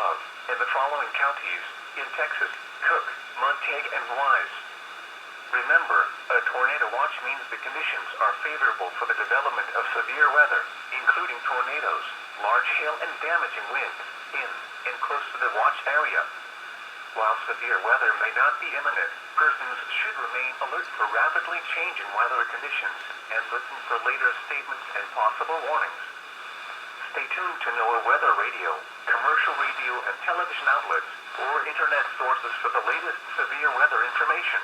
above, in the following counties, in Texas, Cooke, Montague, and Wise. Remember, a tornado watch means the conditions are favorable for the development of severe weather, including tornadoes, large hail, and damaging winds, in and close to the watch area. While severe weather may not be imminent, persons should remain alert for rapidly changing weather conditions and listen for later statements and possible warnings. Stay tuned to NOAA weather radio, commercial radio and television outlets, or internet sources for the latest severe weather information.